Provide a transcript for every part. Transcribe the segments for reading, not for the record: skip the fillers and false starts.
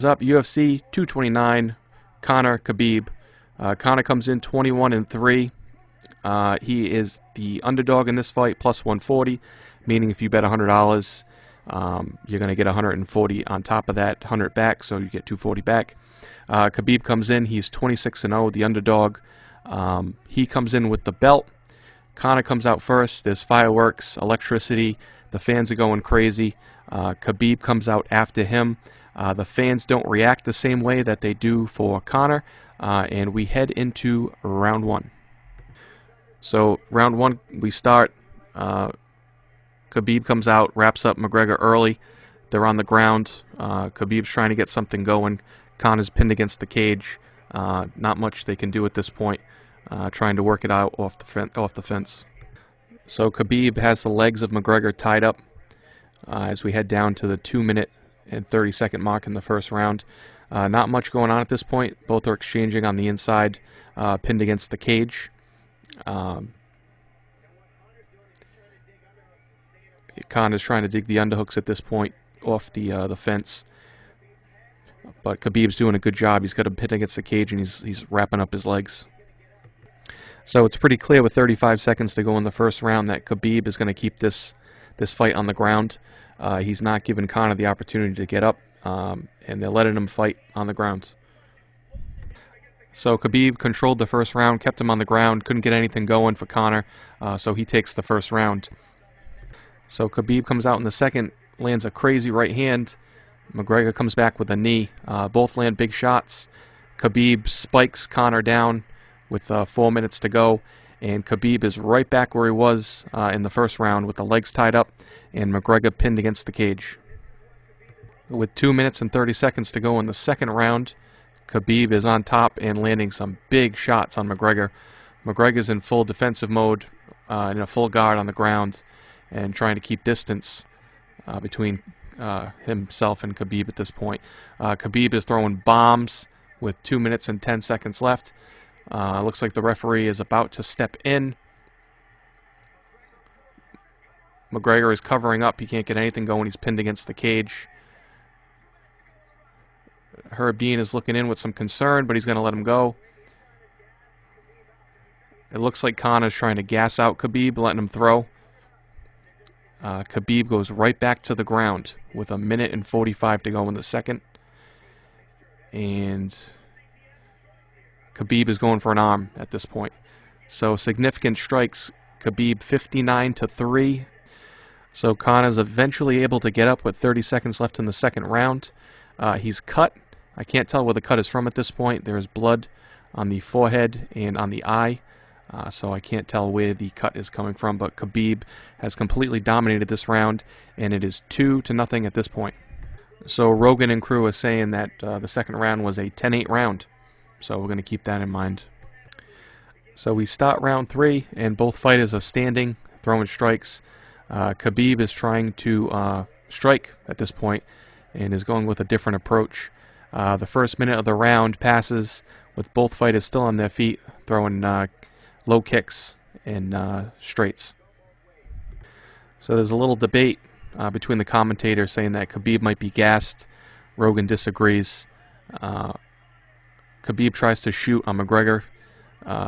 Up UFC 229, Conor Khabib. Conor comes in 21-3. He is the underdog in this fight, plus 140, meaning if you bet $100, you're going to get 140 on top of that 100 back, so you get 240 back. Khabib comes in, he's 26-0, the underdog. He comes in with the belt. Conor comes out first. There's fireworks, electricity. The fans are going crazy. Khabib comes out after him. The fans don't react the same way that they do for Conor, and we head into round one. So round one, we start. Khabib comes out, wraps up McGregor early. They're on the ground. Khabib's trying to get something going. Conor's pinned against the cage. Not much they can do at this point, trying to work it out off the fence. So Khabib has the legs of McGregor tied up as we head down to the 2-minute and 30-second mark in the first round. Not much going on at this point. Both are exchanging on the inside, pinned against the cage. Conor's trying to dig the underhooks at this point off the fence, but Khabib's doing a good job. He's got him pinned against the cage, and he's wrapping up his legs. So it's pretty clear with 35 seconds to go in the first round that Khabib is going to keep this fight on the ground. He's not giving Conor the opportunity to get up, and they're letting him fight on the ground. So Khabib controlled the first round, kept him on the ground, couldn't get anything going for Conor, so he takes the first round. So Khabib comes out in the second, lands a crazy right hand. McGregor comes back with a knee. Both land big shots. Khabib spikes Conor down with 4 minutes to go, and Khabib is right back where he was in the first round with the legs tied up and McGregor pinned against the cage. With 2 minutes and 30 seconds to go in the second round, Khabib is on top and landing some big shots on McGregor. McGregor's in full defensive mode, in a full guard on the ground, and trying to keep distance between himself and Khabib at this point. Khabib is throwing bombs with 2 minutes and 10 seconds left. Looks like the referee is about to step in. McGregor is covering up. He can't get anything going. He's pinned against the cage. Herb Dean is looking in with some concern, but he's going to let him go. It looks like Conor's trying to gas out Khabib, letting him throw. Khabib goes right back to the ground with 1 minute and 45 to go in the second. And Khabib is going for an arm at this point. So significant strikes. Khabib 59-3. So Conor's eventually able to get up with 30 seconds left in the second round. He's cut. I can't tell where the cut is from at this point. There's blood on the forehead and on the eye. So I can't tell where the cut is coming from. But Khabib has completely dominated this round, and it is 2-0 at this point. So Rogan and crew are saying that the second round was a 10-8 round. So we're going to keep that in mind. So we start round 3, and both fighters are standing, throwing strikes. Khabib is trying to strike at this point and is going with a different approach. The first minute of the round passes with both fighters still on their feet, throwing low kicks and straights. So there's a little debate between the commentators saying that Khabib might be gassed. Rogan disagrees. Khabib tries to shoot on McGregor.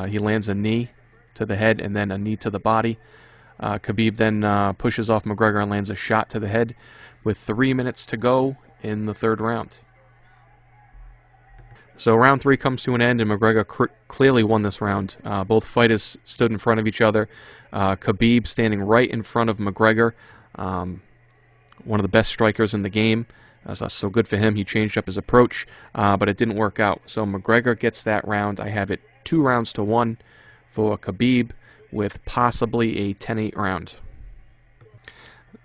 He lands a knee to the head and then a knee to the body. Khabib then pushes off McGregor and lands a shot to the head with 3 minutes to go in the third round. So round 3 comes to an end, and McGregor clearly won this round. Both fighters stood in front of each other. Khabib standing right in front of McGregor, one of the best strikers in the game. So good for him. He changed up his approach, but it didn't work out. So McGregor gets that round. I have it 2-1 for Khabib, with possibly a 10-8 round.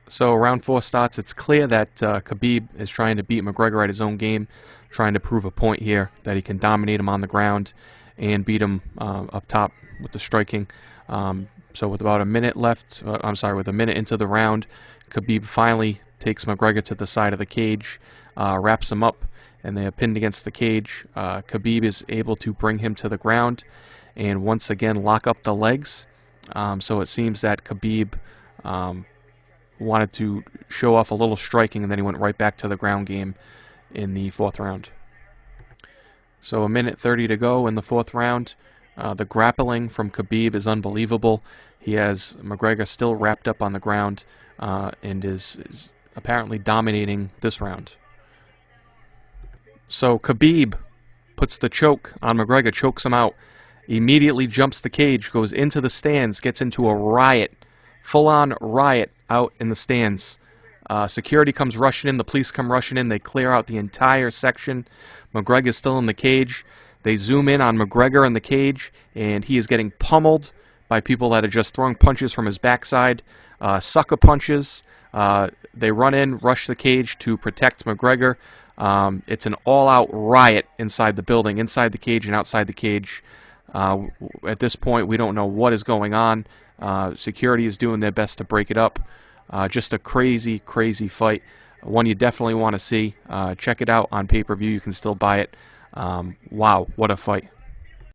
So round 4 starts. It's clear that Khabib is trying to beat McGregor at his own game, trying to prove a point here that he can dominate him on the ground and beat him up top with the striking. So with about a minute left, with a minute into the round, Khabib finally takes McGregor to the side of the cage, wraps him up, and they are pinned against the cage. Khabib is able to bring him to the ground and once again lock up the legs. So it seems that Khabib wanted to show off a little striking, and then he went right back to the ground game in the 4th round. So 1:30 to go in the 4th round. The grappling from Khabib is unbelievable. He has McGregor still wrapped up on the ground and is apparently dominating this round. So Khabib puts the choke on McGregor, chokes him out, immediately jumps the cage, goes into the stands, gets into a riot, full-on riot out in the stands. Security comes rushing in, the police come rushing in, they clear out the entire section. McGregor's still in the cage. They zoom in on McGregor in the cage, and he is getting pummeled by people that are just throwing punches from his backside, sucker punches. They run in, rush the cage to protect McGregor. It's an all-out riot inside the building, inside the cage and outside the cage. At this point, we don't know what is going on. Security is doing their best to break it up. Just a crazy, crazy fight. One you definitely want to see. Check it out on pay-per-view. You can still buy it. Wow, what a fight.